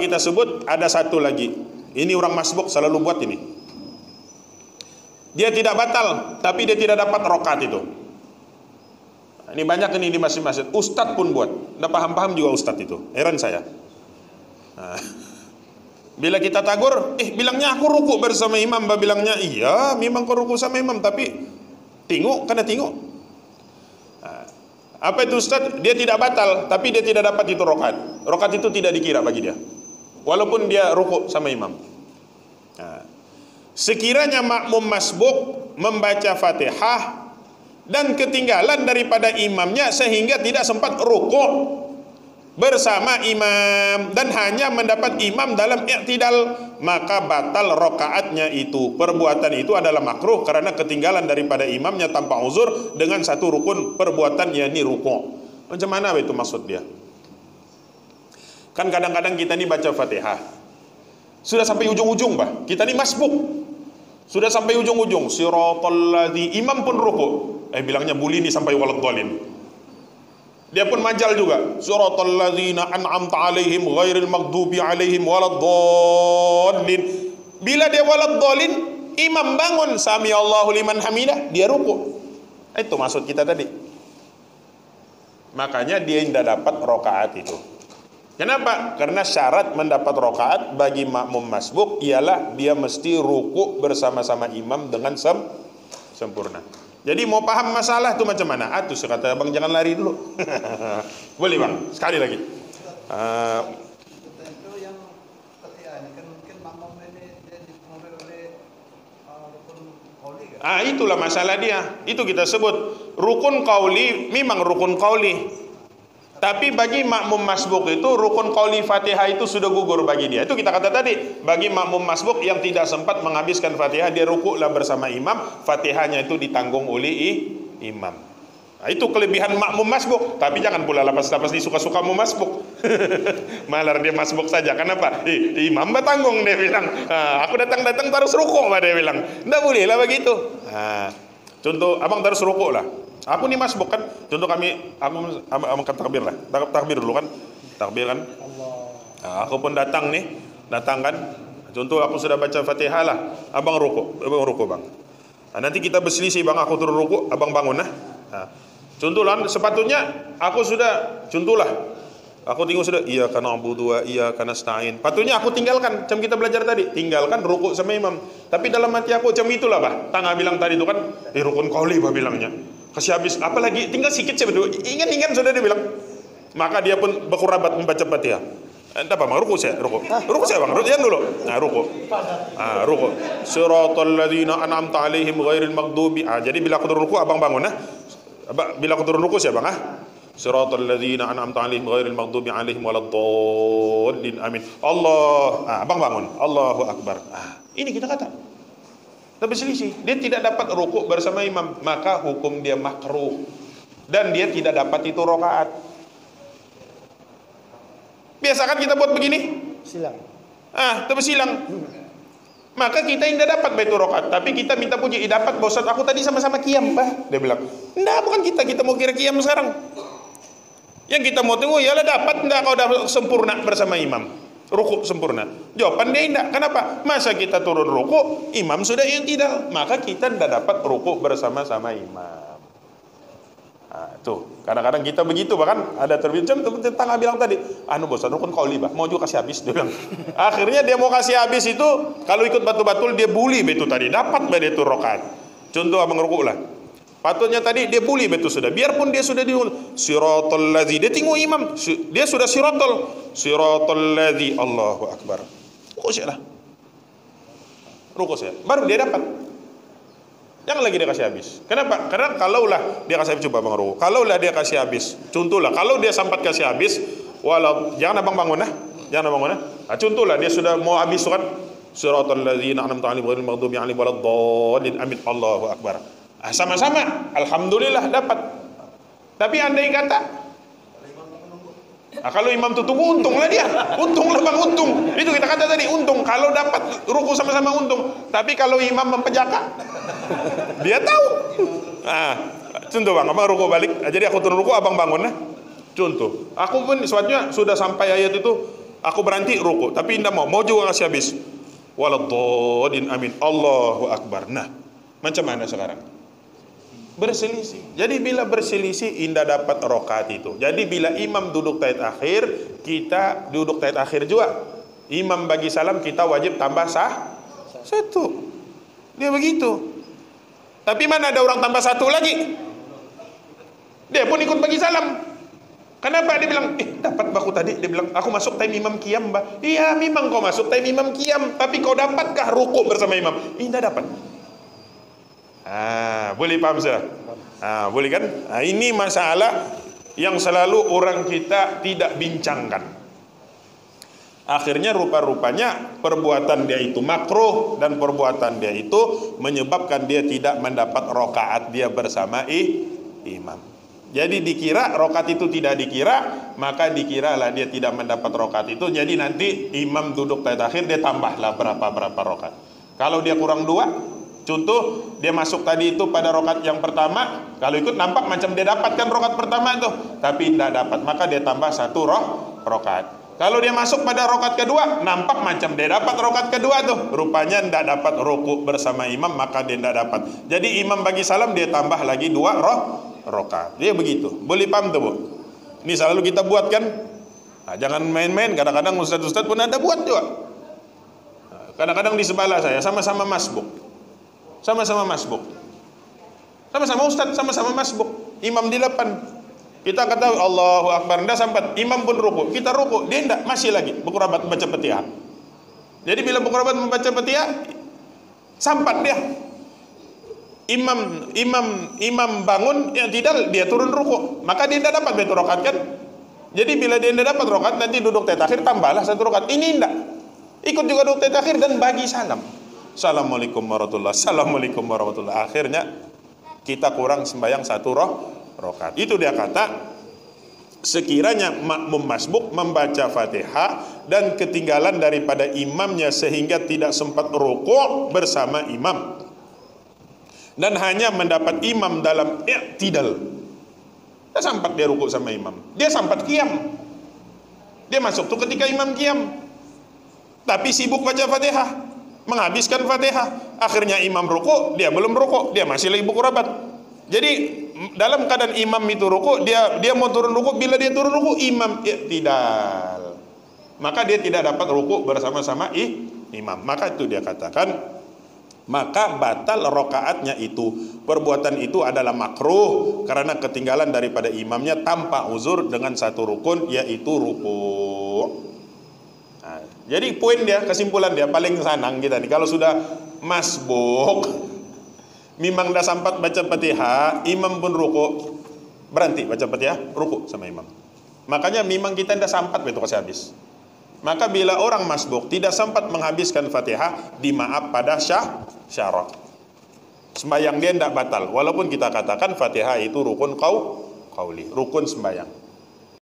kita sebut ada satu lagi. Ini orang masbuk selalu buat ini. Dia tidak batal, tapi dia tidak dapat rokaat itu. Ini banyak ini di masjid-masjid. Ustadz pun buat. Nggak paham-paham juga ustadz itu. Heran saya. Nah, bila kita tagur, bilangnya aku ruku bersama imam. Bilangnya, iya memang kau ruku sama imam, tapi tengok, karena tengok. Nah, apa itu ustadz? Dia tidak batal, tapi dia tidak dapat itu rokaat. Rokaat itu tidak dikira bagi dia, walaupun dia ruku sama imam. Nah, sekiranya makmum masbuk membaca Fatihah dan ketinggalan daripada imamnya sehingga tidak sempat rukuk bersama imam dan hanya mendapat imam dalam i'tidal, maka batal rakaatnya itu. Perbuatan itu adalah makruh karena ketinggalan daripada imamnya tanpa uzur dengan satu rukun perbuatan, yakni rukuk. Macam mana itu maksud dia? Kan kadang-kadang kita ini baca Fatihah sudah sampai ujung-ujung, bah. Kita ini masbuk sudah sampai ujung-ujung, siratal ladzi, imam pun rukuk. Bilangnya buli nih sampai waladhdallin. Dia pun majal juga, siratal ladzina an'amta alaihim ghairil maghdubi alaihim waladhdallin. Bila dia waladhdallin, imam bangun sami Allahu liman hamidah, dia rukuk. Itu maksud kita tadi. Makanya dia tidak dapat rakaat itu. Kenapa? Karena syarat mendapat rakaat bagi makmum masbuk ialah dia mesti rukuk bersama-sama imam dengan sempurna. Jadi mau paham masalah itu macam mana? Tuh kata abang jangan lari dulu. Boleh bang, sekali lagi. Itu yang ketika ini kan makmum ini dia dipengaruhi oleh rukun qauli kan? Itulah masalah dia. Itu kita sebut rukun qauli, memang rukun qauli. Tapi bagi makmum masbuk itu rukun qauli Fatihah itu sudah gugur bagi dia. Itu kita kata tadi, bagi makmum masbuk yang tidak sempat menghabiskan Fatihah, dia rukuklah bersama imam, Fatihahnya itu ditanggung oleh imam. Nah, itu kelebihan makmum masbuk. Tapi jangan pula lapas-lapas disuka-suka mau masbuk. Malar dia masbuk saja. Kenapa? Imam bertanggung, dia bilang. Aku datang-datang terus rukuk, dia bilang. Tidak boleh lah begitu. Contoh, abang terus rukuk lah. Aku nih masbuk kan, contoh aku akan takbir lah, takbir dulu kan, takbir kan. Aku pun datang kan. Contoh aku sudah baca Fatihah lah, abang rukuk bang. Nanti kita berselisih bang, aku turun rukuk, abang bangun lah. Contoh lah, sepatutnya aku sudah, contoh lah, aku tengok sudah, iya karena na'budu wa iya karena nasta'in. Patutnya aku tinggalkan, macam kita belajar tadi, tinggalkan rukuk sama imam. Tapi dalam hati aku macam itulah bah. Tangga bilang tadi itu kan, rukun qauli bah bilangnya. Kasih habis, apalagi tinggal sikit saja betul. Ingat sudah dia bilang. Maka dia pun berkurabat membaca Fatihah. Entah apa bang, rukuk saya bang, jangan dulu. Rukuk. Siratal ladzina an'amta alaihim ghairil maghdubi. Jadi bila aku turun rukuk abang bangun Bila aku turun rukuk saya bang Siratal ladzina an'amta alaihim ghairil maghdubi alaihim waladdallin. Amin. Allah. Abang bangun. Allahu akbar. Ini kita kata. Tapi selisih, dia tidak dapat rukuk bersama imam, maka hukum dia makruh dan dia tidak dapat itu rakaat. Biasakan kita buat begini, silang. Tapi silang. Maka kita tidak dapat itu rakaat, tapi kita minta puji, dapat Ustaz, aku tadi sama-sama qiyam, bah. Dia bilang, enggak, bukan kita mau kira qiyam sekarang. Yang kita mau tunggu ialah dapat enggak kau dapat sempurna bersama imam. Rukuk sempurna. Jawaban dia tidak. Kenapa? Masa kita turun rukuk, imam sudah yang tidak, maka kita tidak dapat rukuk bersama-sama imam. Tuh, kadang-kadang kita begitu, bahkan ada terbincang tentang bilang tadi, bosan rukun qauli bah, mau juga kasih habis, dia bilang. Akhirnya dia mau kasih habis itu, kalau ikut batul-batul dia bully betul tadi, dapat betul rakaat. Contoh abang rukuk lah. Patutnya tadi dia bully betul sudah. Biarpun dia sudah di siratal ladzi, dia tengok imam, dia sudah siratal ladzi, Allahu akbar. Rukuk saya lah. Rukuk saya. Baru dia dapat. Jangan lagi dia kasih habis. Kenapa? Karena kalaulah dia kasih habis, coba bang rukuk. Kalaulah dia kasih habis, contohlah kalau dia sempat kasih habis, jangan abang bangun Jangan abang bangun contohlah dia sudah mau habis kan. Siratal ladzina an'amta alaihim ghairil maghdubi alaihim waladdallin. Amin. Allahu akbar. Sama-sama, alhamdulillah dapat. Tapi andai kata kalau imam itu tunggu, untunglah dia. Untunglah bang, untung. Itu kita kata tadi, untung. Kalau dapat ruku sama-sama untung. Tapi kalau imam mempejaka, dia tahu. Contoh bang, abang ruku balik. Jadi aku turun ruku, abang bangun. Contoh, aku pun suatunya sudah sampai ayat itu, Aku berhenti ruku, tapi tidak mau juga ngasih habis. Waladhdallin, amin. Allahu Akbar. Nah, macam mana sekarang? Berselisih. Jadi bila berselisih, indah dapat rakaat itu. Jadi bila imam duduk tahiyat akhir, kita duduk tahiyat akhir juga. Imam bagi salam, kita wajib tambah satu. Dia begitu. Tapi mana ada orang tambah satu lagi? Dia pun ikut bagi salam. Kenapa? Dia bilang, dapat baku tadi. Dia bilang, aku masuk time imam qiyam, Mbak. Iya, memang kau masuk time imam qiyam, tapi kau dapatkah rukuk bersama imam? Tidak dapat. Boleh paham sudah? Boleh kan? Ini masalah yang selalu orang kita tidak bincangkan. Akhirnya rupa-rupanya perbuatan dia itu makruh, dan perbuatan dia itu menyebabkan dia tidak mendapat rakaat dia bersama imam. Jadi dikira rakaat itu tidak dikira, maka dikiralah dia tidak mendapat rakaat itu. Jadi nanti imam duduk tahiyat akhir, dia tambahlah berapa rakaat. Kalau dia kurang 2, contoh dia masuk tadi itu pada rakaat yang pertama, kalau ikut nampak macam dia dapatkan rakaat pertama itu, tapi tidak dapat, maka dia tambah 1 rakaat. Kalau dia masuk pada rakaat kedua, nampak macam dia dapat rakaat kedua tuh, rupanya tidak dapat rukuk bersama imam, maka dia tidak dapat. Jadi imam bagi salam, dia tambah lagi 2 rakaat. Dia begitu. Boleh paham tuh, Bu? Ini selalu kita buat kan? Jangan main-main. Kadang-kadang ustaz-ustaz pun ada buat juga. Kadang-kadang di sebelah saya sama-sama masbuk. Sama-sama masbuk. Sama-sama ustaz, sama-sama masbuk. Imam di depan. Kita kata Allahu Akbar, ndak sampai imam pun rukuk, kita rukuk, dia ndak, masih lagi berkurabat membaca Fatihah. Jadi bila berkurabat membaca Fatihah, sampai dia. Imam bangun, ya tidak, dia turun rukuk, maka dia ndak dapat 2 rakaat kan? Jadi bila dia ndak dapat rakaat, nanti duduk tahiyat akhir tambahlah 1 rakaat. Ini ndak. Ikut juga duduk tahiyat akhir dan bagi salam. Assalamualaikum warahmatullahi, assalamualaikum warahmatullahi. Akhirnya kita kurang sembahyang 1 rakaat. Itu dia kata, sekiranya makmum masbuk membaca Fatihah dan ketinggalan daripada imamnya sehingga tidak sempat rukuk bersama imam, dan hanya mendapat imam dalam i'tidal, dia sempat dia rukuk sama imam, dia sempat qiyam, dia masuk tuh ketika imam qiyam, tapi sibuk baca Fatihah, menghabiskan Fatihah, akhirnya imam rukuk, dia belum rukuk, dia masih lagi berkurabat. Jadi dalam keadaan imam itu rukuk, dia mau turun rukuk, bila dia turun rukuk imam i'tidal, maka dia tidak dapat rukuk bersama-sama imam. Maka itu dia katakan, maka batal rakaatnya itu. Perbuatan itu adalah makruh karena ketinggalan daripada imamnya tanpa uzur dengan 1 rukun, yaitu rukuk. Jadi poin dia, kesimpulan dia paling senang kita nih, kalau sudah masbuk, memang dah sempat baca Fatihah, imam pun rukuk, berhenti baca Fatihah, rukuk sama imam. Makanya memang kita dah sempat betul kasih habis. Maka bila orang masbuk tidak sempat menghabiskan Fatihah, dimaaf pada syarat. Sembahyang dia tidak batal, walaupun kita katakan Fatihah itu rukun qauli, rukun sembahyang.